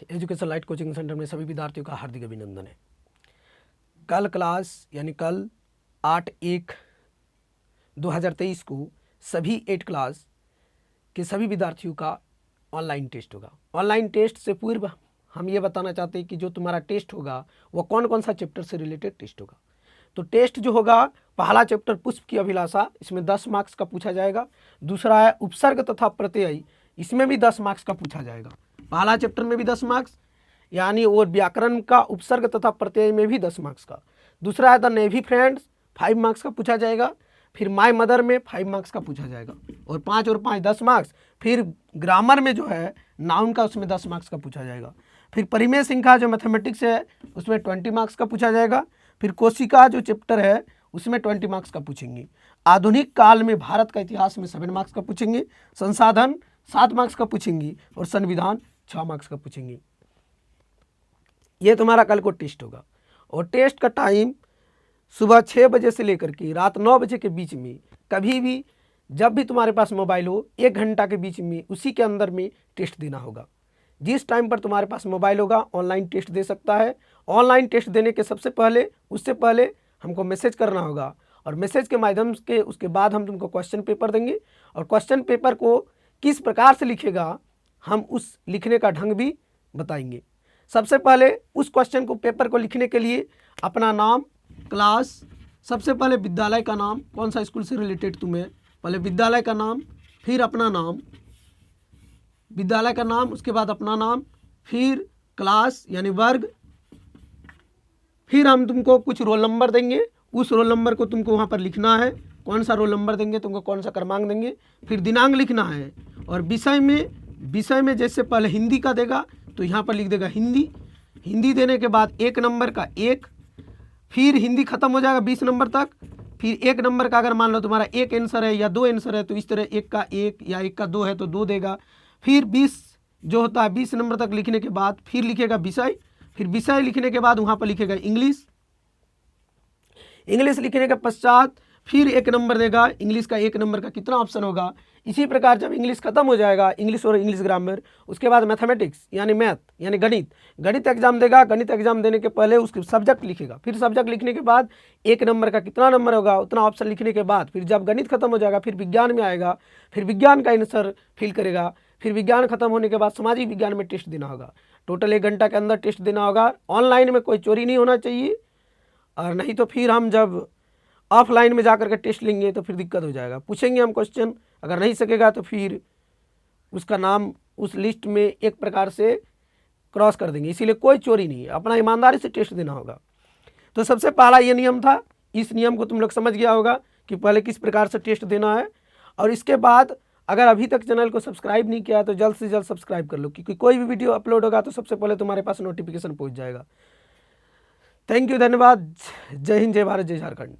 Education light coaching centre में सभी विद्यार्थियों का हार्दिक अभिनंदन है। कल क्लास यानी कल 8/1/2023 को सभी 8 क्लास के सभी विद्यार्थियों का ऑनलाइन टेस्ट होगा। ऑनलाइन टेस्ट से पूर्व हम ये बताना चाहते हैं कि जो तुम्हारा टेस्ट होगा वो कौन कौन सा चैप्टर से रिलेटेड टेस्ट होगा। तो टेस्ट जो होगा, पहला चैप्टर पुष्प की अभिलाषा, इसमें 10 मार्क्स का पूछा जाएगा। दूसरा है उपसर्ग तथा प्रत्यय, इसमें भी 10 मार्क्स का पूछा जाएगा। पहला चैप्टर में भी 10 मार्क्स, यानी और व्याकरण का उपसर्ग तथा प्रत्यय में भी 10 मार्क्स का। दूसरा है द नेवी फ्रेंड्स, 5 मार्क्स का पूछा जाएगा। फिर माय मदर में 5 मार्क्स का पूछा जाएगा और 5 और 5 10 मार्क्स। फिर ग्रामर में जो है नाउन का, उसमें 10 मार्क्स का पूछा जाएगा। फिर परिमेय संख्या जो मैथमेटिक्स है उसमें 20 मार्क्स का पूछा जाएगा। फिर कोशिका जो चैप्टर है उसमें 20 मार्क्स का पूछेंगे। आधुनिक काल में भारत का इतिहास में 7 मार्क्स का पूछेंगे। संसाधन 7 मार्क्स का पूछेंगे और संविधान 6 मार्क्स का पूछेंगे। ये तुम्हारा कल को टेस्ट होगा और टेस्ट का टाइम सुबह 6 बजे से लेकर के रात 9 बजे के बीच में, कभी भी जब भी तुम्हारे पास मोबाइल हो 1 घंटा के बीच में, उसी के अंदर में टेस्ट देना होगा। जिस टाइम पर तुम्हारे पास मोबाइल होगा ऑनलाइन टेस्ट दे सकता है। ऑनलाइन टेस्ट देने के उससे पहले हमको मैसेज करना होगा और मैसेज के माध्यम के उसके बाद हम तुमको क्वेश्चन पेपर देंगे और क्वेश्चन पेपर को किस प्रकार से लिखेगा हम उस लिखने का ढंग भी बताएंगे। सबसे पहले उस क्वेश्चन को, पेपर को लिखने के लिए अपना नाम, क्लास, सबसे पहले विद्यालय का नाम, कौन सा स्कूल से रिलेटेड तुम्हें, पहले विद्यालय का नाम, फिर अपना नाम, विद्यालय का नाम, उसके बाद अपना नाम, फिर क्लास यानी वर्ग, फिर हम तुमको कुछ रोल नंबर देंगे। उस रोल नंबर को तुमको वहाँ पर लिखना है, कौन सा रोल नंबर देंगे तुमको, कौन सा क्रमांक देंगे। फिर दिनांक लिखना है और विषय में जैसे पहले हिंदी का देगा तो यहाँ पर लिख देगा हिंदी। हिंदी देने के बाद 1 नंबर का 1, फिर हिंदी खत्म हो जाएगा 20 नंबर तक। फिर 1 नंबर का अगर मान लो तुम्हारा 1 आंसर है या 2 आंसर है तो इस तरह 1 का 1 या 1 का 2 है तो 2 देगा। फिर 20 जो होता है 20 नंबर तक लिखने के बाद फिर लिखेगा विषय। फिर विषय लिखने के बाद वहाँ पर लिखेगा इंग्लिश। इंग्लिश लिखने के पश्चात फिर 1 नंबर देगा। इंग्लिश का 1 नंबर का कितना ऑप्शन होगा। इसी प्रकार जब इंग्लिश खत्म हो जाएगा, इंग्लिश और इंग्लिश ग्रामर, उसके बाद मैथमेटिक्स यानी मैथ यानी गणित एग्जाम देगा। गणित एग्जाम देने के पहले उसके सब्जेक्ट लिखेगा। फिर सब्जेक्ट लिखने के बाद 1 नंबर का कितना नंबर होगा उतना ऑप्शन लिखने के बाद फिर जब गणित खत्म हो जाएगा फिर विज्ञान में आएगा। फिर विज्ञान का आंसर फिल करेगा। फिर विज्ञान खत्म होने के बाद सामाजिक विज्ञान में टेस्ट देना होगा। टोटल 1 घंटा के अंदर टेस्ट देना होगा। ऑनलाइन में कोई चोरी नहीं होना चाहिए, और नहीं तो फिर हम जब ऑफलाइन में जाकर के टेस्ट लेंगे तो फिर दिक्कत हो जाएगा। पूछेंगे हम क्वेश्चन, अगर नहीं सकेगा तो फिर उसका नाम उस लिस्ट में एक प्रकार से क्रॉस कर देंगे। इसीलिए कोई चोरी नहीं है, अपना ईमानदारी से टेस्ट देना होगा। तो सबसे पहला ये नियम था। इस नियम को तुम लोग समझ गया होगा कि पहले किस प्रकार से टेस्ट देना है। और इसके बाद अगर अभी तक चैनल को सब्सक्राइब नहीं किया तो जल्द से जल्द सब्सक्राइब कर लो, क्योंकि कोई भी वीडियो अपलोड होगा तो सबसे पहले तुम्हारे पास नोटिफिकेशन पहुँच जाएगा। थैंक यू, धन्यवाद। जय हिंद, जय भारत, जय झारखंड।